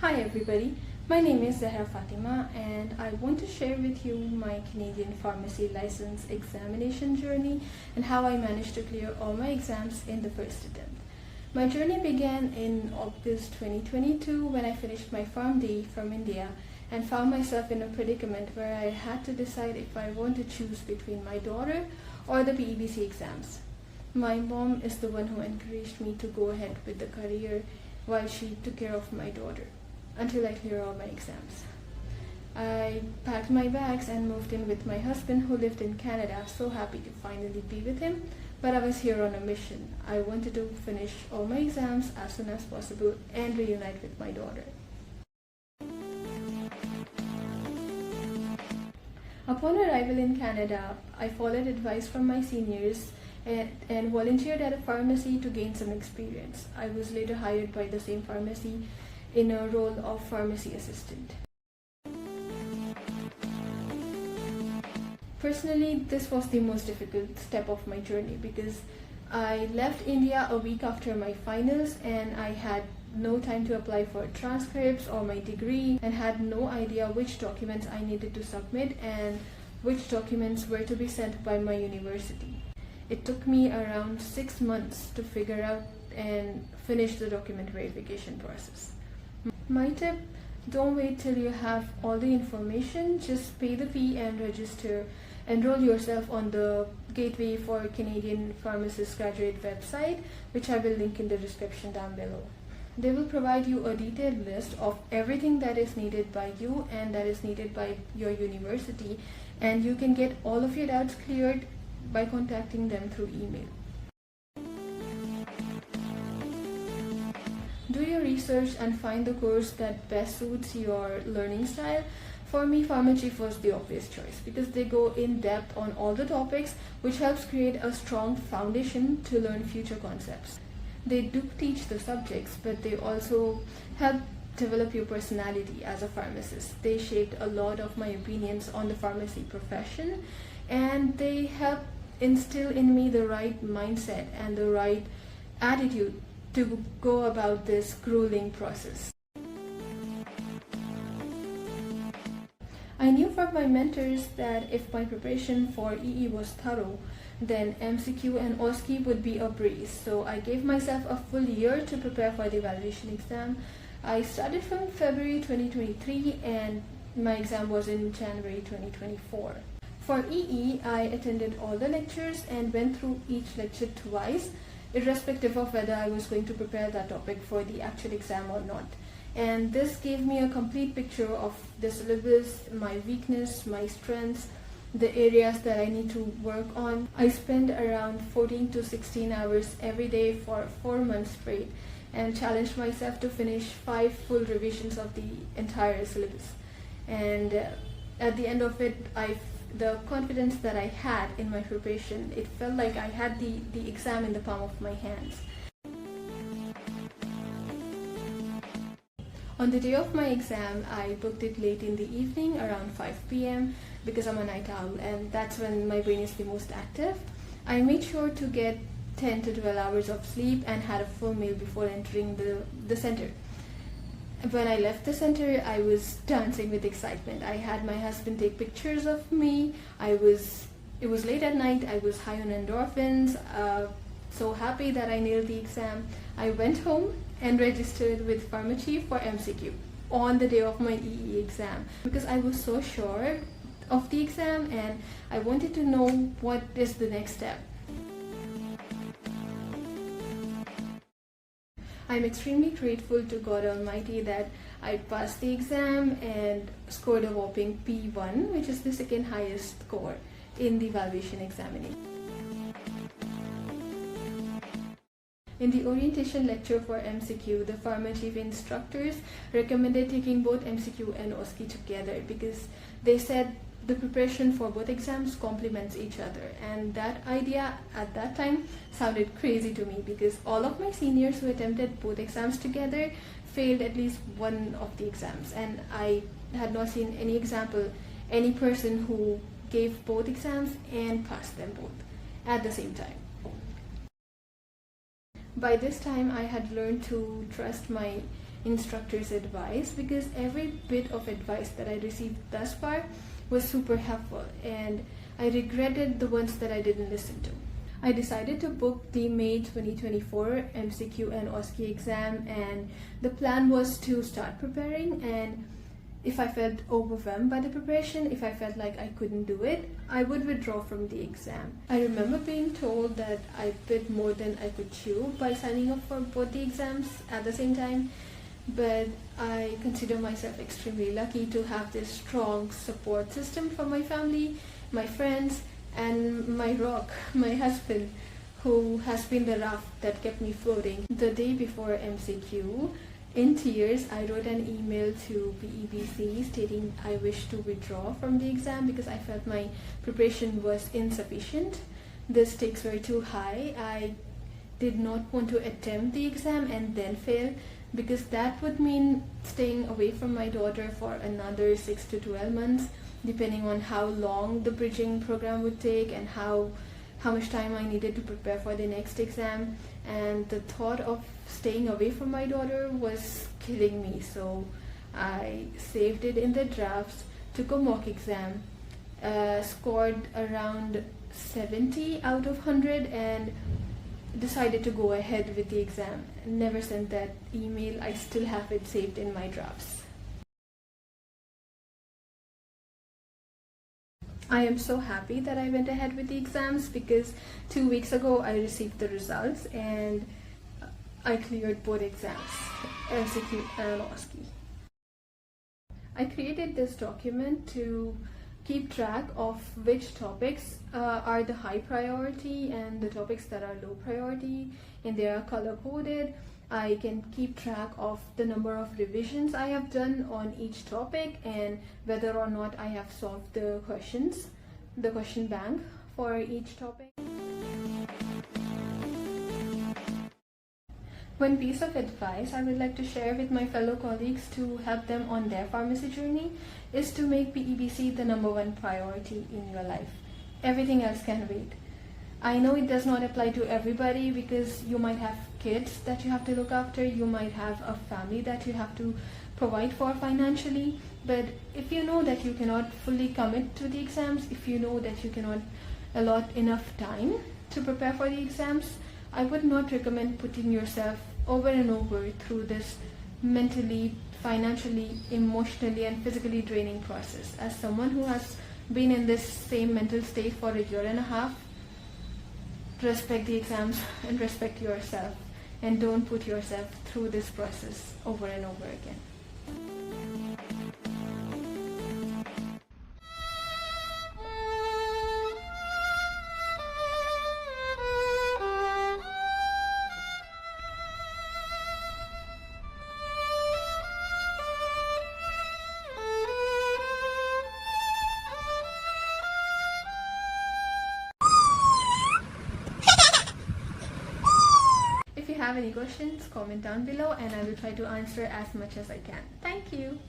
Hi everybody, my name is Zahra Fatima and I want to share with you my Canadian pharmacy license examination journey and how I managed to clear all my exams in the first attempt. My journey began in August 2022 when I finished my PharmD from India and found myself in a predicament where I had to decide if I want to choose between my daughter or the PEBC exams. My mom is the one who encouraged me to go ahead with the career while she took care of my daughter until I clear all my exams. I packed my bags and moved in with my husband who lived in Canada, so happy to finally be with him, but I was here on a mission. I wanted to finish all my exams as soon as possible and reunite with my daughter. Upon arrival in Canada, I followed advice from my seniors and volunteered at a pharmacy to gain some experience. I was later hired by the same pharmacy in a role of pharmacy assistant. Personally, this was the most difficult step of my journey because I left India a week after my finals and I had no time to apply for transcripts or my degree and had no idea which documents I needed to submit and which documents were to be sent by my university. It took me around 6 months to figure out and finish the document verification process. My tip, don't wait till you have all the information, just pay the fee and register. Enroll yourself on the Gateway for Canadian Pharmacists Graduate website, which I will link in the description down below. They will provide you a detailed list of everything that is needed by you and that is needed by your university, and you can get all of your doubts cleared by contacting them through email. Do your research and find the course that best suits your learning style. For me, PharmaChief was the obvious choice because they go in depth on all the topics, which helps create a strong foundation to learn future concepts. They do teach the subjects, but they also help develop your personality as a pharmacist. They shaped a lot of my opinions on the pharmacy profession, and they help instill in me the right mindset and the right attitude to go about this grueling process. I knew from my mentors that if my preparation for EE was thorough, then MCQ and OSCE would be a breeze. So I gave myself a full year to prepare for the evaluation exam. I started from February 2023 and my exam was in January 2024. For EE, I attended all the lectures and went through each lecture twice, irrespective of whether I was going to prepare that topic for the actual exam or not. And this gave me a complete picture of the syllabus, my weakness, my strengths, the areas that I need to work on. I spent around 14 to 16 hours every day for 4 months straight and challenged myself to finish 5 full revisions of the entire syllabus. And at the end of it, the confidence that I had in my preparation, it felt like I had the exam in the palm of my hands. On the day of my exam, I booked it late in the evening around 5 p.m. because I'm a night owl and that's when my brain is the most active. I made sure to get 10 to 12 hours of sleep and had a full meal before entering the center. When I left the center, I was dancing with excitement. I had my husband take pictures of me. It was late at night. I was high on endorphins, so happy that I nailed the exam. I went home and registered with PharmaChief for MCQ on the day of my EE exam because I was so sure of the exam and I wanted to know what is the next step. I'm extremely grateful to God Almighty that I passed the exam and scored a whopping P1, which is the second highest score in the evaluation examination. In the orientation lecture for MCQ, the PharmaChief instructors recommended taking both MCQ and OSCE together because they said the preparation for both exams complements each other, and that idea at that time sounded crazy to me because all of my seniors who attempted both exams together failed at least one of the exams, and I had not seen any person who gave both exams and passed them both at the same time. By this time, I had learned to trust my instructor's advice, because every bit of advice that I received thus far was super helpful, and I regretted the ones that I didn't listen to. I decided to book the May 2024 MCQ and OSCE exam, and the plan was to start preparing, and if I felt overwhelmed by the preparation, if I felt like I couldn't do it, I would withdraw from the exam. I remember being told that I bit more than I could chew by signing up for both the exams at the same time, but I consider myself extremely lucky to have this strong support system from my family, my friends, and my rock, my husband, who has been the raft that kept me floating. The day before MCQ, in tears, I wrote an email to PEBC stating I wish to withdraw from the exam because I felt my preparation was insufficient. The stakes were too high. I did not want to attempt the exam and then fail, because that would mean staying away from my daughter for another 6 to 12 months, depending on how long the bridging program would take and how much time I needed to prepare for the next exam. And the thought of staying away from my daughter was killing me, so I saved it in the drafts, took a mock exam, scored around 70 out of 100, and decided to go ahead with the exam. Never sent that email. I still have it saved in my drafts. I am so happy that I went ahead with the exams, because 2 weeks ago I received the results and I cleared both exams, MCQ and OSCE. I created this document to keep track of which topics are the high priority and the topics that are low priority, and they are color coded. I can keep track of the number of revisions I have done on each topic and whether or not I have solved the questions, the question bank for each topic. One piece of advice I would like to share with my fellow colleagues to help them on their pharmacy journey is to make PEBC the #1 priority in your life. Everything else can wait. I know it does not apply to everybody, because you might have kids that you have to look after, you might have a family that you have to provide for financially, but if you know that you cannot fully commit to the exams, if you know that you cannot allot enough time to prepare for the exams, I would not recommend putting yourself over and over through this mentally, financially, emotionally, and physically draining process. As someone who has been in this same mental state for a year and a half, respect the exams and respect yourself, and don't put yourself through this process over and over again. If you have any questions, comment down below and I will try to answer as much as I can. Thank you.